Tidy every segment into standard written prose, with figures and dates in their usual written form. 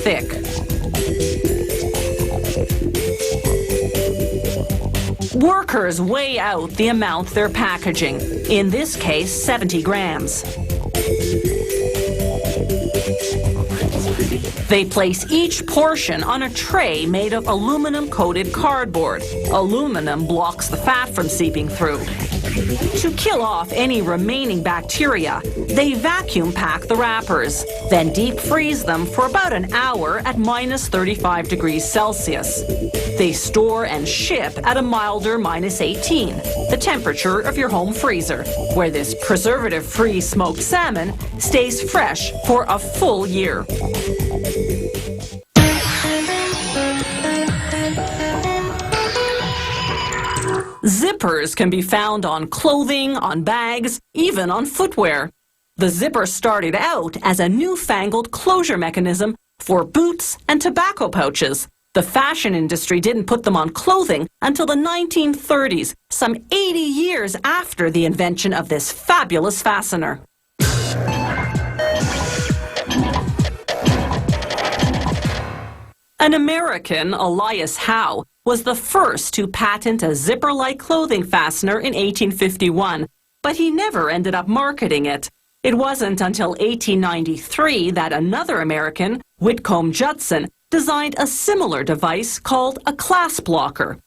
thick. Workers weigh out the amount they're packaging, in this case 70 grams. They place each portion on a tray made of aluminum-coated cardboard. Aluminum blocks the fat from seeping through. To kill off any remaining bacteria, they vacuum pack the wrappers, then deep freeze them for about an hour at minus 35 degrees Celsius. They store and ship at a milder minus 18, the temperature of your home freezer, where this preservative-free smoked salmon stays fresh for a full year. Zippers can be found on clothing, on bags, even on footwear. The zipper started out as a newfangled closure mechanism for boots and tobacco pouches. The fashion industry didn't put them on clothing until the 1930s, some 80 years after the invention of this fabulous fastener. An American, Elias Howe, was the first to patent a zipper-like clothing fastener in 1851, but he never ended up marketing it. It wasn't until 1893 that another American, Whitcomb Judson, designed a similar device called a clasp locker.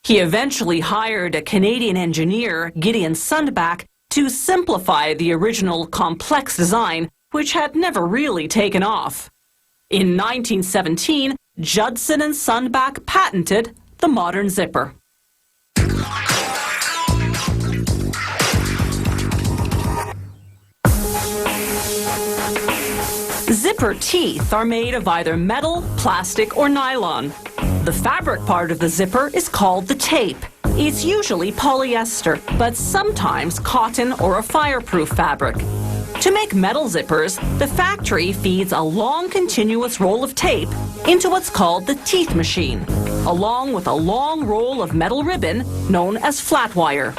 He eventually hired a Canadian engineer, Gideon Sundback, to simplify the original complex design, which had never really taken off. In 1917, Judson and Sundback patented the modern zipper. Zipper teeth are made of either metal, plastic, or nylon. The fabric part of the zipper is called the tape. It's usually polyester, but sometimes cotton or a fireproof fabric. To make metal zippers, the factory feeds a long continuous roll of tape into what's called the teeth machine, along with a long roll of metal ribbon known as flat wire.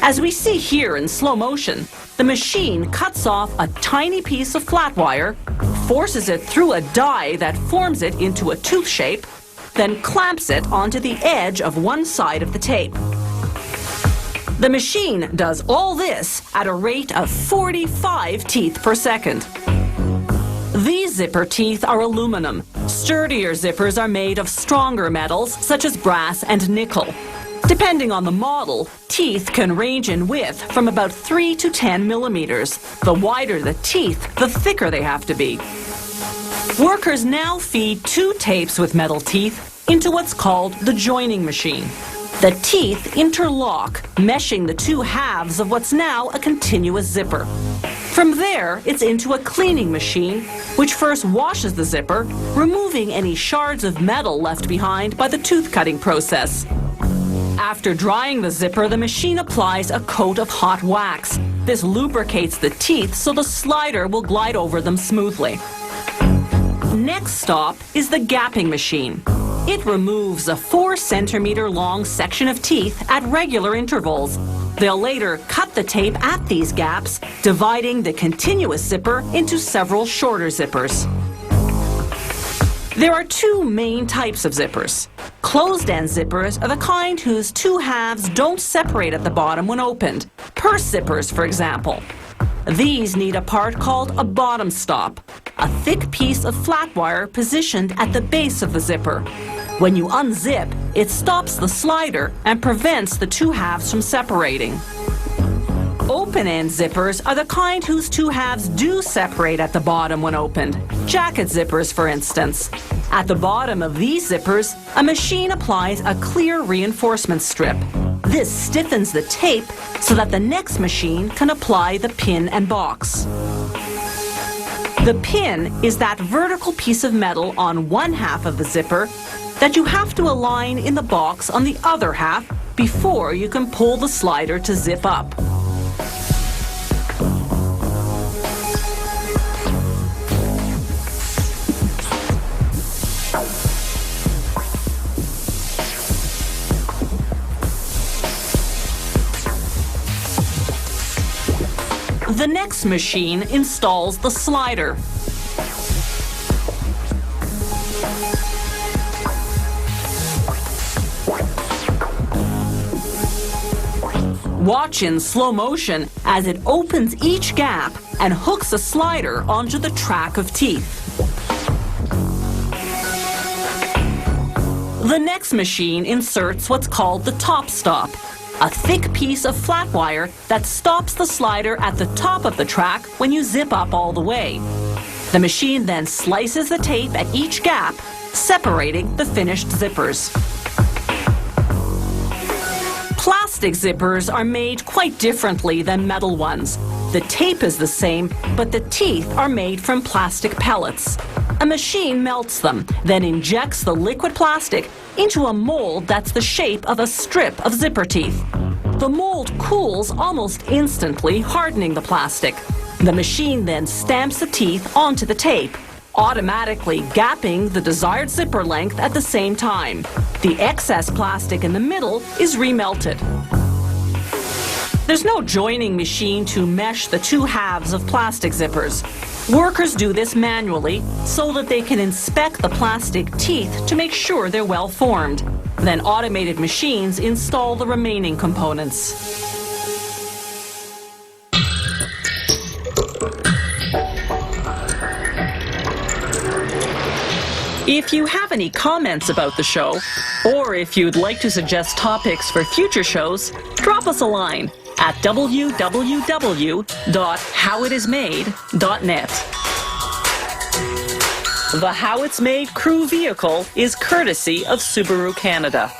As we see here in slow motion, the machine cuts off a tiny piece of flat wire, forces it through a die that forms it into a tooth shape, then clamps it onto the edge of one side of the tape. The machine does all this at a rate of 45 teeth per second. These zipper teeth are aluminum. Sturdier zippers are made of stronger metals such as brass and nickel. Depending on the model, teeth can range in width from about 3 to 10 millimeters. The wider the teeth, the thicker they have to be. Workers now feed two tapes with metal teeth into what's called the joining machine. The teeth interlock, meshing the two halves of what's now a continuous zipper. From there, it's into a cleaning machine, which first washes the zipper, removing any shards of metal left behind by the tooth cutting process. After drying the zipper, the machine applies a coat of hot wax. This lubricates the teeth so the slider will glide over them smoothly. Next stop is the gapping machine. It removes a 4-centimeter long section of teeth at regular intervals. They'll later cut the tape at these gaps, dividing the continuous zipper into several shorter zippers. There are two main types of zippers. Closed-end zippers are the kind whose two halves don't separate at the bottom when opened. Purse zippers, for example. These need a part called a bottom stop, a thick piece of flat wire positioned at the base of the zipper. When you unzip, it stops the slider and prevents the two halves from separating. Open-end zippers are the kind whose two halves do separate at the bottom when opened. Jacket zippers, for instance. At the bottom of these zippers, a machine applies a clear reinforcement strip. This stiffens the tape so that the next machine can apply the pin and box. The pin is that vertical piece of metal on one half of the zipper that you have to align in the box on the other half before you can pull the slider to zip up. The next machine installs the slider. Watch in slow motion as it opens each gap and hooks a slider onto the track of teeth. The next machine inserts what's called the top stop, a thick piece of flat wire that stops the slider at the top of the track when you zip up all the way. The machine then slices the tape at each gap, separating the finished zippers. Plastic zippers are made quite differently than metal ones. The tape is the same, but the teeth are made from plastic pellets. A machine melts them, then injects the liquid plastic into a mold that's the shape of a strip of zipper teeth. The mold cools almost instantly, hardening the plastic. The machine then stamps the teeth onto the tape, automatically gapping the desired zipper length at the same time. The excess plastic in the middle is remelted. There's no joining machine to mesh the two halves of plastic zippers. Workers do this manually so that they can inspect the plastic teeth to make sure they're well formed. Then automated machines install the remaining components. If you have any comments about the show, or if you'd like to suggest topics for future shows, drop us a line at www.howitismade.net. The How It's Made crew vehicle is courtesy of Subaru Canada.